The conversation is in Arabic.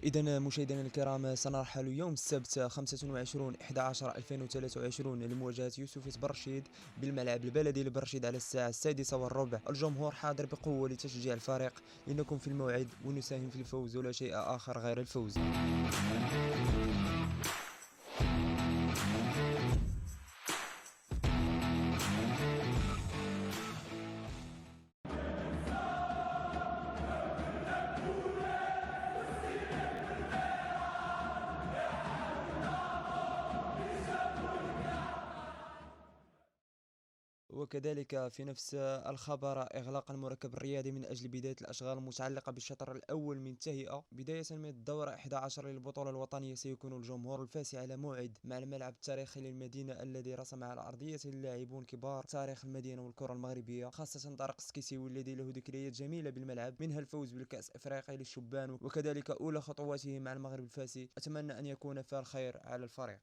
إذا مشاهدينا الكرام، سنرحل يوم السبت 25/11/2023 لمواجهة يوسف برشيد بالملعب البلدي لبرشيد على الساعة 6:15. الجمهور حاضر بقوة لتشجيع الفريق، لنكن في الموعد ونساهم في الفوز ولا شيء آخر غير الفوز. وكذلك في نفس الخبر، إغلاق المركب الرياضي من أجل بداية الأشغال المتعلقة بالشطر الأول من التهيئة. بداية من الدورة 11 للبطولة الوطنية، سيكون الجمهور الفاسي على موعد مع الملعب التاريخي للمدينة الذي رسم على أرضيته اللاعبون كبار تاريخ المدينة والكرة المغربية، خاصة طارق السكيسي والذي له ذكريات جميلة بالملعب، منها الفوز بالكأس إفريقيا للشبان وكذلك أولى خطواته مع المغرب الفاسي. أتمنى أن يكون فيها الخير على الفريق.